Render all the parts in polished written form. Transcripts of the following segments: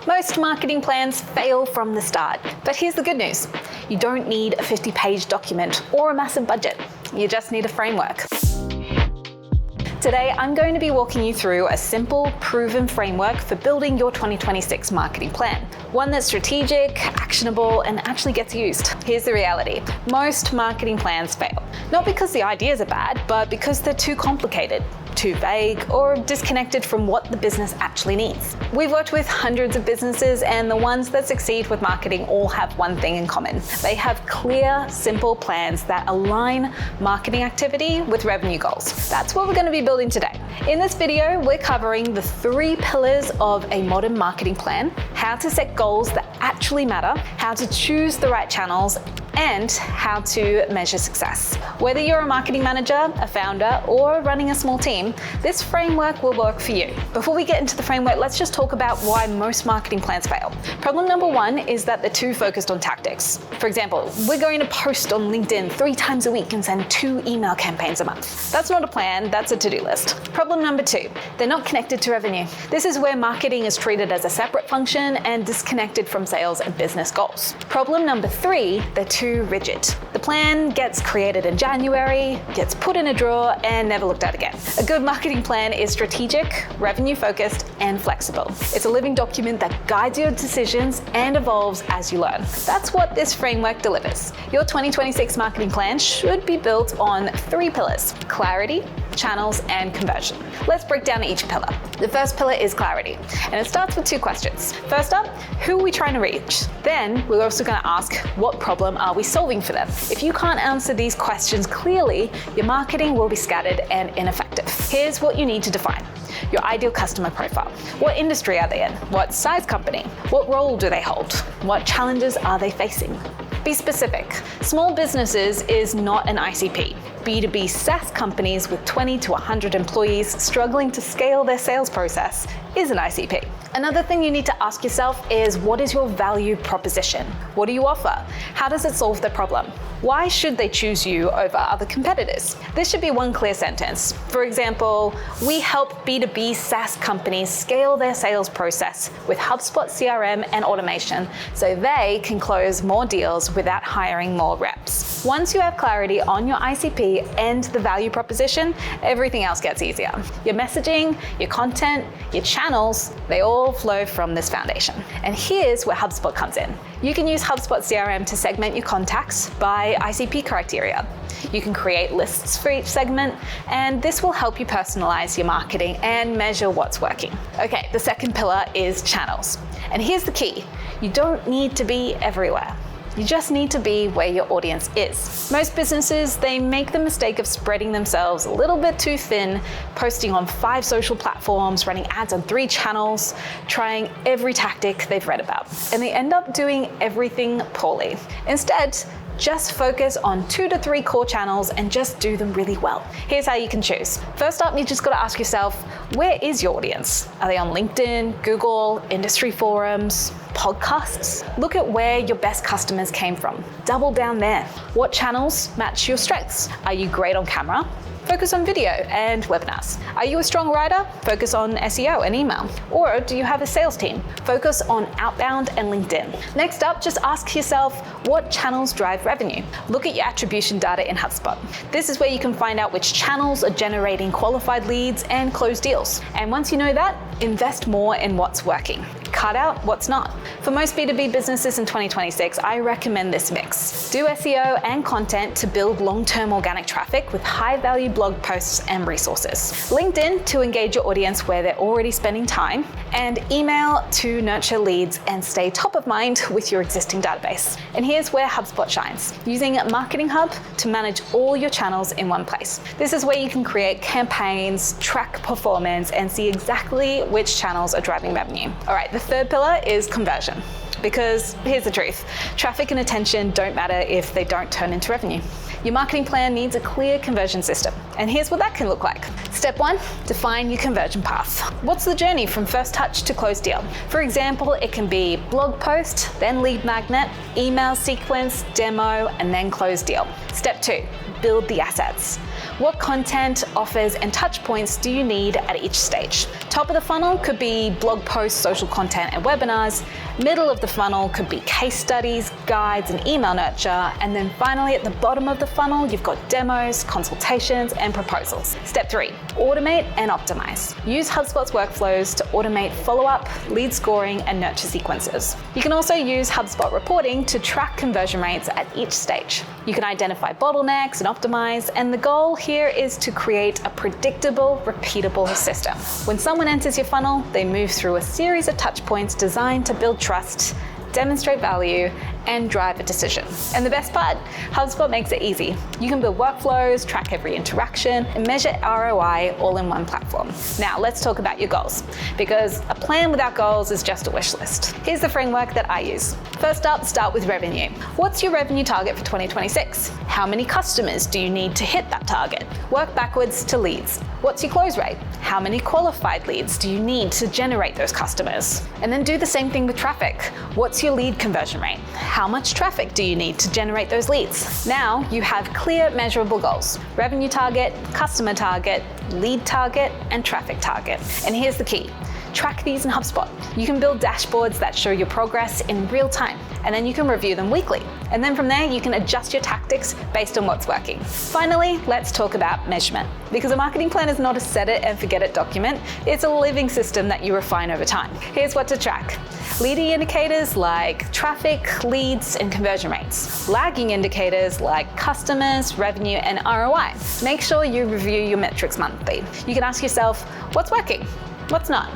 Most marketing plans fail from the start, but here's the good news. You don't need a 50-page document or a massive budget. You just need a framework. Today, I'm going to be walking you through a simple, proven framework for building your 2026 marketing plan. One that's strategic, actionable, and actually gets used. Here's the reality. Most marketing plans fail. Not because the ideas are bad, but because they're too complicated, too vague, or disconnected from what the business actually needs. We've worked with hundreds of businesses, and the ones that succeed with marketing all have one thing in common. They have clear, simple plans that align marketing activity with revenue goals. That's what we're going to be building today. In this video, we're covering the 3 pillars of a modern marketing plan, how to set goals that actually matter, how to choose the right channels, and how to measure success. Whether you're a marketing manager, a founder, or running a small team, this framework will work for you. Before we get into the framework, let's just talk about why most marketing plans fail. Problem number 1 is that they're too focused on tactics. For example, we're going to post on LinkedIn 3 times a week and send 2 email campaigns a month. That's not a plan, that's a to-do list. Problem number 2, they're not connected to revenue. This is where marketing is treated as a separate function and disconnected from sales and business goals. Problem number 3, they're too rigid. The plan gets created in January, gets put in a drawer, and never looked at again. A good marketing plan is strategic, revenue-focused, and flexible. It's a living document that guides your decisions and evolves as you learn. That's what this framework delivers. Your 2026 marketing plan should be built on 3 pillars: clarity, channels, and conversion. Let's break down each pillar. The first pillar is clarity, and it starts with 2 questions. First up, who are we trying to reach? Then we're also going to ask, what problem are we solving for them? If you can't answer these questions clearly, your marketing will be scattered and ineffective. Here's what you need to define: your ideal customer profile. What industry are they in? What size company? What role do they hold? What challenges are they facing? Be specific. Small businesses is not an ICP. B2B SaaS companies with 20 to 100 employees struggling to scale their sales process is an ICP. Another thing you need to ask yourself is, what is your value proposition? What do you offer? How does it solve their problem? Why should they choose you over other competitors? This should be one clear sentence. For example, we help B2B SaaS companies scale their sales process with HubSpot CRM and automation so they can close more deals without hiring more reps. Once you have clarity on your ICP and the value proposition, everything else gets easier. Your messaging, your content, your channels, they all flow from this foundation. And here's where HubSpot comes in. You can use HubSpot CRM to segment your contacts by ICP criteria. You can create lists for each segment, and this will help you personalize your marketing and measure what's working. Okay, the second pillar is channels. And here's the key: you don't need to be everywhere. You just need to be where your audience is. Most businesses, they make the mistake of spreading themselves a little bit too thin, posting on 5 social platforms, running ads on 3 channels, trying every tactic they've read about. And they end up doing everything poorly. Instead, just focus on 2 to 3 core channels and just do them really well. Here's how you can choose. First up, you just gotta ask yourself, where is your audience? Are they on LinkedIn, Google, industry forums, podcasts? Look at where your best customers came from. Double down there. What channels match your strengths? Are you great on camera? Focus on video and webinars. Are you a strong writer? Focus on SEO and email. Or do you have a sales team? Focus on outbound and LinkedIn. Next up, just ask yourself, what channels drive revenue? Look at your attribution data in HubSpot. This is where you can find out which channels are generating qualified leads and close deals. And once you know that, invest more in what's working. Cut out what's not. For most B2B businesses in 2026, I recommend this mix. Do SEO and content to build long-term organic traffic with high-value blog posts and resources. LinkedIn to engage your audience where they're already spending time, and email to nurture leads and stay top of mind with your existing database. And here's where HubSpot shines, using Marketing Hub to manage all your channels in one place. This is where you can create campaigns, track performance, and see exactly which channels are driving revenue. All right, the third pillar is conversion. Because here's the truth, traffic and attention don't matter if they don't turn into revenue. Your marketing plan needs a clear conversion system. And here's what that can look like. Step 1, define your conversion path. What's the journey from first touch to closed deal? For example, it can be blog post, then lead magnet, email sequence, demo, and then closed deal. Step 2, build the assets. What content, offers, and touch points do you need at each stage? Top of the funnel could be blog posts, social content, and webinars. Middle of the funnel could be case studies, guides, and email nurture. And then finally, at the bottom of the funnel, you've got demos, consultations, and proposals. Step 3, automate and optimize. Use HubSpot's workflows to automate follow-up, lead scoring, and nurture sequences. You can also use HubSpot reporting to track conversion rates at each stage. You can identify bottlenecks and optimize, and the goal here is to create a predictable, repeatable system. When someone enters your funnel, they move through a series of touch points designed to build trust, demonstrate value, and drive a decision. And the best part, HubSpot makes it easy. You can build workflows, track every interaction, and measure ROI all in one platform. Now let's talk about your goals, because a plan without goals is just a wish list. Here's the framework that I use. First up, start with revenue. What's your revenue target for 2026? How many customers do you need to hit that target? Work backwards to leads. What's your close rate? How many qualified leads do you need to generate those customers? And then do the same thing with traffic. What's your lead conversion rate? How much traffic do you need to generate those leads? Now you have clear, measurable goals: revenue target, customer target, lead target, and traffic target. And here's the key. Track these in HubSpot. You can build dashboards that show your progress in real time, and then you can review them weekly. And then from there, you can adjust your tactics based on what's working. Finally, let's talk about measurement. Because a marketing plan is not a set it and forget it document, it's a living system that you refine over time. Here's what to track. Leading indicators like traffic, leads, and conversion rates. Lagging indicators like customers, revenue, and ROI. Make sure you review your metrics monthly. You can ask yourself, what's working? What's not?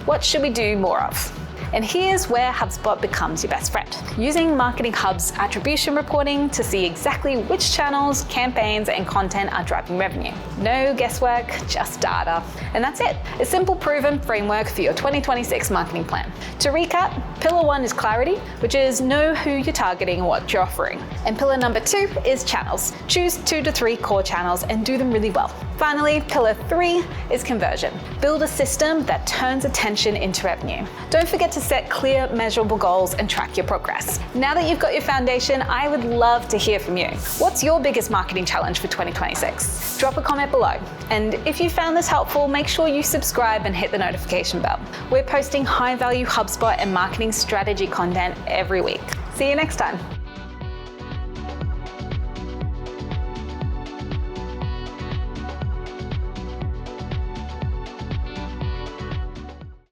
What should we do more of? And here's where HubSpot becomes your best friend. Using Marketing Hub's attribution reporting to see exactly which channels, campaigns, and content are driving revenue. No guesswork, just data. And that's it. A simple, proven framework for your 2026 marketing plan. To recap, pillar 1 is clarity, which is know who you're targeting and what you're offering. And pillar number 2 is channels. Choose 2 to 3 core channels and do them really well. Finally, pillar 3 is conversion. Build a system that turns attention into revenue. Don't forget to set clear, measurable goals and track your progress. Now that you've got your foundation, I would love to hear from you. What's your biggest marketing challenge for 2026? Drop a comment below. And if you found this helpful, make sure you subscribe and hit the notification bell. We're posting high-value HubSpot and marketing strategy content every week. See you next time.